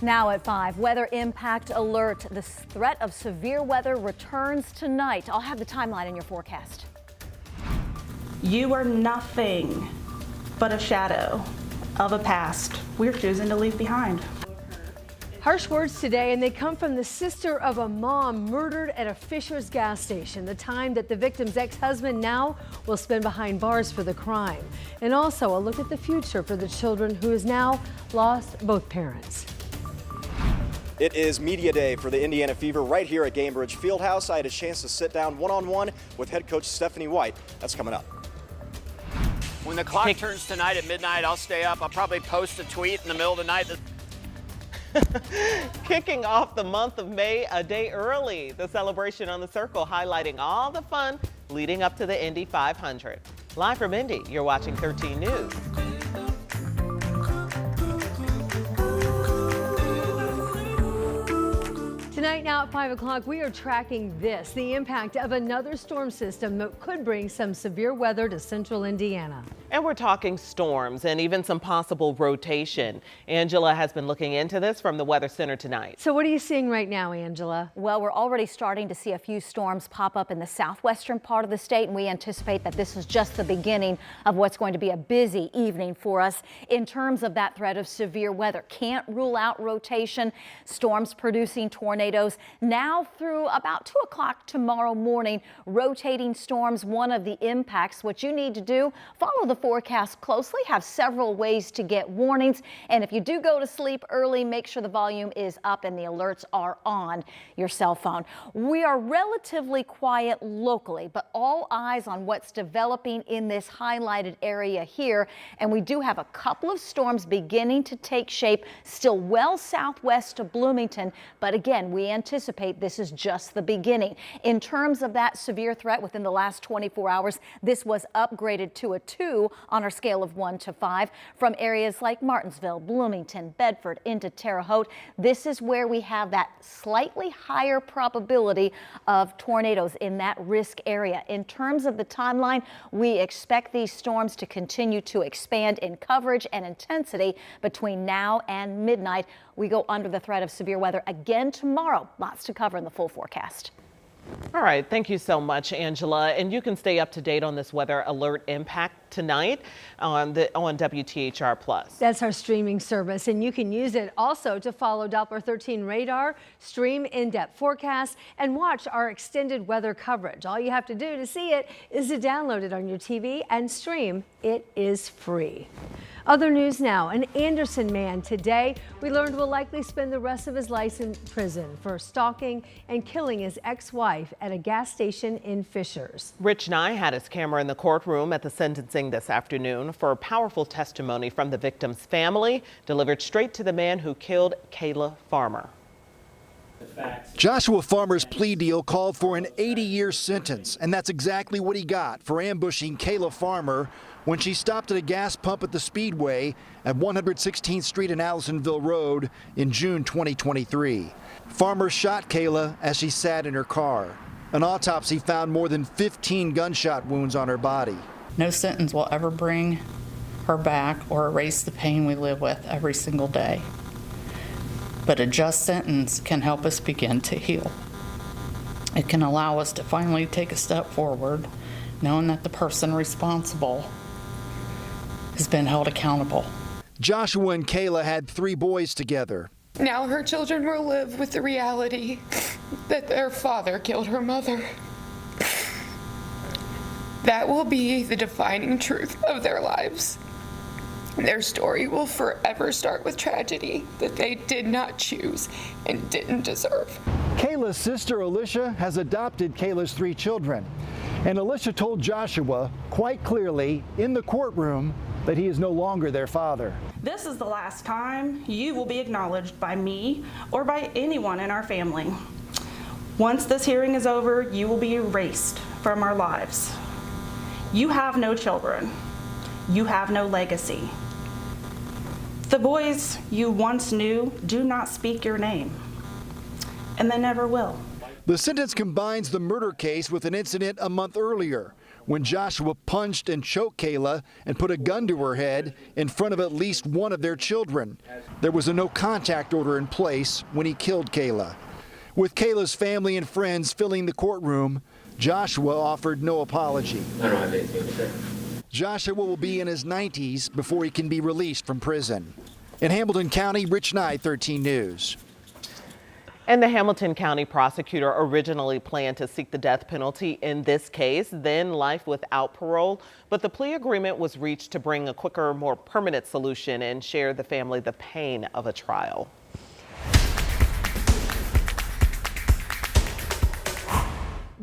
Now at 5, weather impact alert. The threat of severe weather returns tonight. I'll have the timeline in your forecast. You are nothing but a shadow of a past we're choosing to leave behind. Harsh words today, and they come from the sister of a mom murdered at a Fisher's gas station. The time that the victim's ex-husband now will spend behind bars for the crime. And also a look at the future for the children who has now lost both parents. It is media day for the Indiana Fever right here at Gainbridge Fieldhouse. I had a chance to sit down one-on-one with head coach Stephanie White. That's coming up. When the clock turns tonight at midnight, I'll stay up. I'll probably post a tweet in the middle of the night. Kicking off the month of May a day early. The celebration on the Circle highlighting all the fun leading up to the Indy 500. Live from Indy, you're watching 13 News. Tonight now at 5 o'clock, we are tracking this, the impact of another storm system that could bring some severe weather to central Indiana. And we're talking storms and even some possible rotation. Angela has been looking into this from the Weather Center tonight. So what are you seeing right now, Angela? Well, we're already starting to see a few storms pop up in the southwestern part of the state, and we anticipate that this is just the beginning of what's going to be a busy evening for us in terms of that threat of severe weather. Can't rule out rotation. Storms producing tornadoes now through about 2 o'clock tomorrow morning. Rotating storms, one of the impacts. What you need to do, follow the forecast closely, have several ways to get warnings, and if you do go to sleep early, make sure the volume is up and the alerts are on your cell phone. We are relatively quiet locally, but all eyes on what's developing in this highlighted area here, and we do have a couple of storms beginning to take shape, still well southwest of Bloomington, but again, we anticipate this is just the beginning. In terms of that severe threat within the last 24 hours, this was upgraded to a 2 on our scale of 1 to 5 from areas like Martinsville, Bloomington, Bedford into Terre Haute. This is where we have that slightly higher probability of tornadoes in that risk area. In terms of the timeline, we expect these storms to continue to expand in coverage and intensity between now and midnight. We go under the threat of severe weather again tomorrow. Lots to cover in the full forecast. All right, thank you so much, Angela. And you can stay up to date on this weather alert impact tonight on WTHR Plus. That's our streaming service, and you can use it also to follow Doppler 13 radar, stream in-depth forecasts, and watch our extended weather coverage. All you have to do to see it is to download it on your TV and stream. It is free. Other news now, an Anderson man today we learned will likely spend the rest of his life in prison for stalking and killing his ex-wife at a gas station in Fishers. Rich Nye had his camera in the courtroom at the sentencing this afternoon for powerful testimony from the victim's family, delivered straight to the man who killed Kayla Farmer. Joshua Farmer's plea deal called for an 80-year sentence, and that's exactly what he got for ambushing Kayla Farmer when she stopped at a gas pump at the Speedway at 116th Street and Allisonville Road in June 2023. Farmer shot Kayla as she sat in her car. An autopsy found more than 15 gunshot wounds on her body. No sentence will ever bring her back or erase the pain we live with every single day. But a just sentence can help us begin to heal. It can allow us to finally take a step forward, knowing that the person responsible has been held accountable. Joshua and Kayla had 3 boys together. Now her children will live with the reality that their father killed her mother. That will be the defining truth of their lives. Their story will forever start with tragedy that they did not choose and didn't deserve. Kayla's sister Alicia has adopted Kayla's 3 children. And Alicia told Joshua quite clearly in the courtroom that he is no longer their father. This is the last time you will be acknowledged by me or by anyone in our family. Once this hearing is over, you will be erased from our lives. You have no children. You have no legacy. The boys you once knew do not speak your name, and they never will. The sentence combines the murder case with an incident a month earlier when Joshua punched and choked Kayla and put a gun to her head in front of at least one of their children. There was a no contact order in place when he killed Kayla. With Kayla's family and friends filling the courtroom, Joshua offered no apology. I don't have anything to say. Joshua will be in his 90s before he can be released from prison. In Hamilton County, Rich Knight, 13 News. And the Hamilton County prosecutor originally planned to seek the death penalty in this case, then life without parole. But the plea agreement was reached to bring a quicker, more permanent solution and share the family the pain of a trial.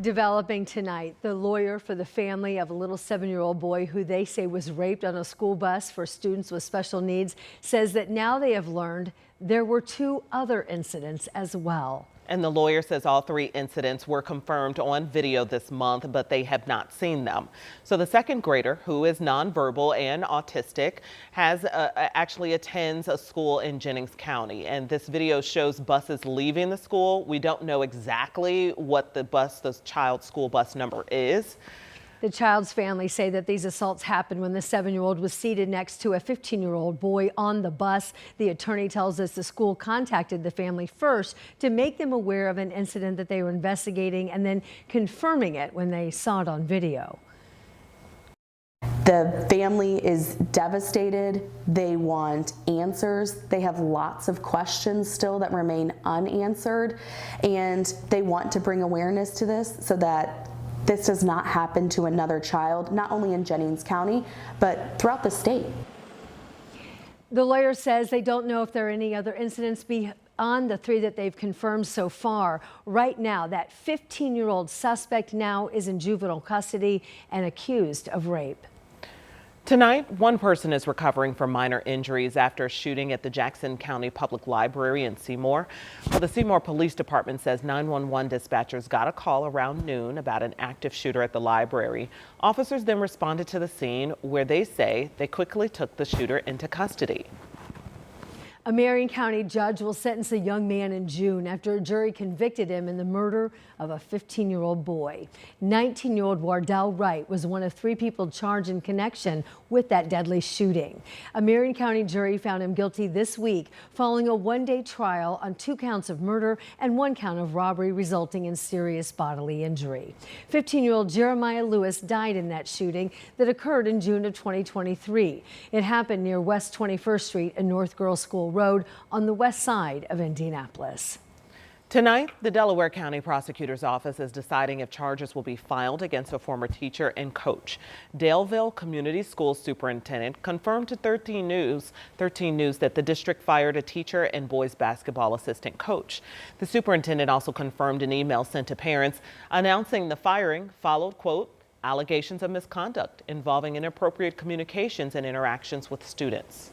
Developing tonight, the lawyer for the family of a little 7-year-old boy who they say was raped on a school bus for students with special needs says that now they have learned there were 2 other incidents as well. And the lawyer says all 3 incidents were confirmed on video this month, but they have not seen them. So the second grader, who is nonverbal and autistic, has actually attends a school in Jennings County. And this video shows buses leaving the school. We don't know exactly what the child's school bus number is. The child's family say that these assaults happened when the 7-year-old was seated next to a 15-year-old boy on the bus. The attorney tells us the school contacted the family first to make them aware of an incident that they were investigating and then confirming it when they saw it on video. The family is devastated. They want answers. They have lots of questions still that remain unanswered, and they want to bring awareness to this so that this does not happen to another child, not only in Jennings County, but throughout the state. The lawyer says they don't know if there are any other incidents beyond the 3 that they've confirmed so far. Right now, that 15-year-old suspect now is in juvenile custody and accused of rape. Tonight, one person is recovering from minor injuries after a shooting at the Jackson County Public Library in Seymour. Well, the Seymour Police Department says 911 dispatchers got a call around noon about an active shooter at the library. Officers then responded to the scene, where they say they quickly took the shooter into custody. A Marion County judge will sentence a young man in June after a jury convicted him in the murder of a 15-year-old boy. 19-year-old Wardell Wright was one of 3 people charged in connection with that deadly shooting. A Marion County jury found him guilty this week following a 1-day trial on 2 counts of murder and 1 count of robbery resulting in serious bodily injury. 15-year-old Jeremiah Lewis died in that shooting that occurred in June of 2023. It happened near West 21st Street and North Girls School Road on the west side of Indianapolis. Tonight, the Delaware County Prosecutor's Office is deciding if charges will be filed against a former teacher and coach. Daleville Community School Superintendent confirmed to 13 News that the district fired a teacher and boys basketball assistant coach. The superintendent also confirmed an email sent to parents announcing the firing followed, quote, allegations of misconduct involving inappropriate communications and interactions with students.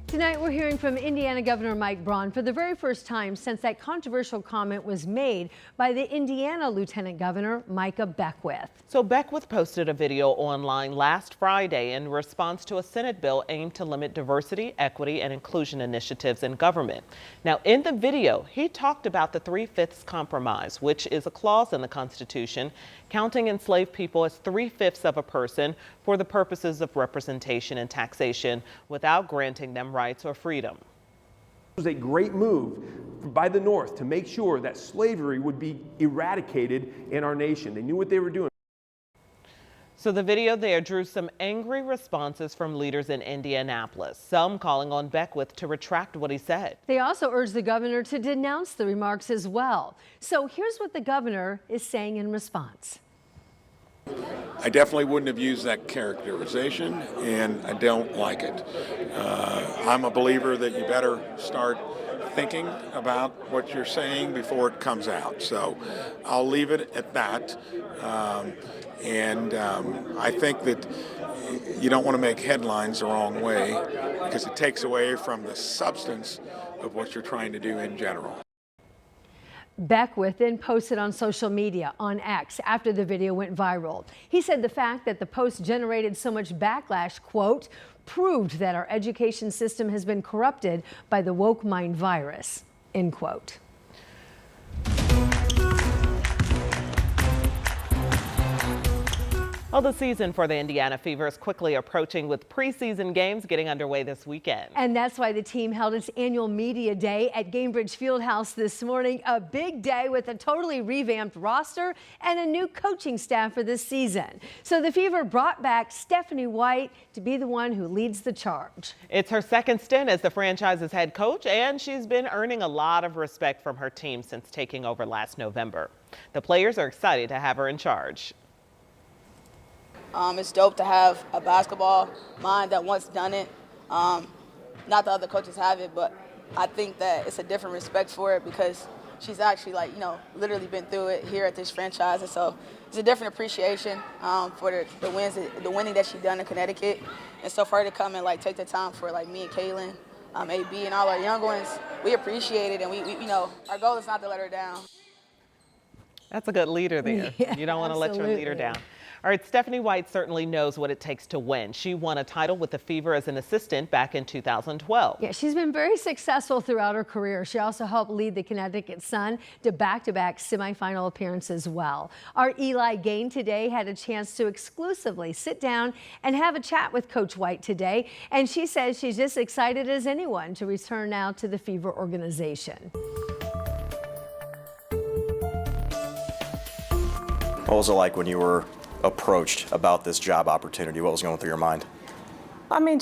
Tonight we're hearing from Indiana Governor Mike Braun for the very first time since that controversial comment was made by the Indiana Lieutenant Governor Micah Beckwith. So Beckwith posted a video online last Friday in response to a Senate bill aimed to limit diversity, equity, and inclusion initiatives in government. Now, in the video, he talked about the 3/5 compromise, which is a clause in the Constitution counting enslaved people as 3/5 of a person for the purposes of representation and taxation without granting them rights or freedom. It was a great move by the North to make sure that slavery would be eradicated in our nation. They knew what they were doing. So the video there drew some angry responses from leaders in Indianapolis, some calling on Beckwith to retract what he said. They also urged the governor to denounce the remarks as well. So here's what the governor is saying in response. I definitely wouldn't have used that characterization, and I don't like it. I'm a believer that you better start thinking about what you're saying before it comes out. So I'll leave it at that. I think that you don't want to make headlines the wrong way because it takes away from the substance of what you're trying to do in general. Beckwith then posted on social media on X after the video went viral. He said the fact that the post generated so much backlash, quote, proved that our education system has been corrupted by the woke mind virus, end quote. Well, the season for the Indiana Fever is quickly approaching with preseason games getting underway this weekend. And that's why the team held its annual media day at Gainbridge Fieldhouse this morning. A big day with a totally revamped roster and a new coaching staff for this season. So the Fever brought back Stephanie White to be the one who leads the charge. It's her second stint as the franchise's head coach, and she's been earning a lot of respect from her team since taking over last November. The players are excited to have her in charge. It's dope to have a basketball mind that once done it. Not that other coaches have it, but I think that it's a different respect for it because she's actually literally been through it here at this franchise. And so it's a different appreciation for the winning that she's done in Connecticut. And so for her to come and take the time for me and Kaylin, AB and all our young ones, we appreciate it. And we our goal is not to let her down. That's a good leader there. Yeah, you don't want to let your leader down. All right, Stephanie White certainly knows what it takes to win. She won a title with the Fever as an assistant back in 2012. Yeah, she's been very successful throughout her career. She also helped lead the Connecticut Sun to back-to-back semifinal appearances as well. Our Eli Gain today had a chance to exclusively sit down and have a chat with Coach White today. And she says she's just excited as anyone to return now to the Fever organization. What was it like when you were approached about this job opportunity? What was going through your mind? I mean,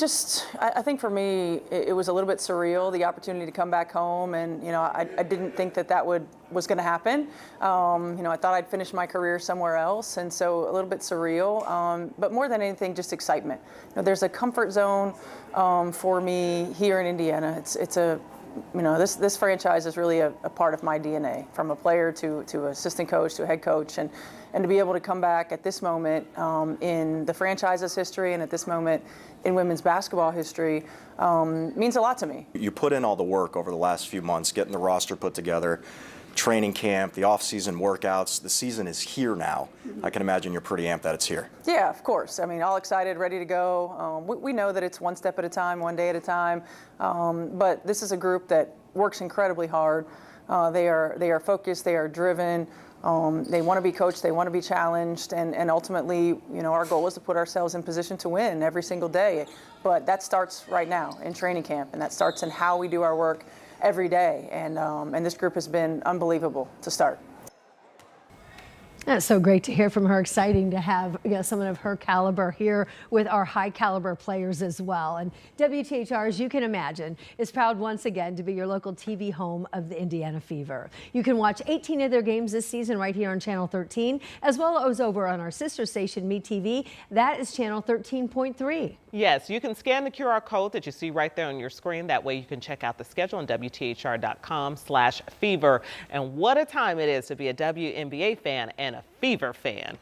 I think for me, it was a little bit surreal, the opportunity to come back home. And, I didn't think that was going to happen. I thought I'd finish my career somewhere else. And so a little bit surreal, but more than anything, just excitement. There's a comfort zone for me here in Indiana. This franchise is really a part of my DNA, from a player to assistant coach to head coach, and to be able to come back at this moment in the franchise's history and at this moment in women's basketball history means a lot to me. You put in all the work over the last few months, getting the roster put together, training camp, the off-season workouts. The season is here now. I can imagine you're pretty amped that it's here. Yeah, of course. I mean, all excited, ready to go. We know that it's one step at a time, one day at a time. But this is a group that works incredibly hard. They are focused. They are driven. They want to be coached. They want to be challenged. And ultimately, our goal is to put ourselves in position to win every single day. But that starts right now in training camp, and that starts in how we do our work every day, and this group has been unbelievable to start. That's so great to hear from her. Exciting to have someone of her caliber here with our high caliber players as well. And WTHR, as you can imagine, is proud once again to be your local TV home of the Indiana Fever. You can watch 18 of their games this season right here on Channel 13, as well as over on our sister station, MeTV. That is Channel 13.3. Yes, you can scan the QR code that you see right there on your screen. That way you can check out the schedule on WTHR.com/Fever. And what a time it is to be a WNBA fan and a Fever fan.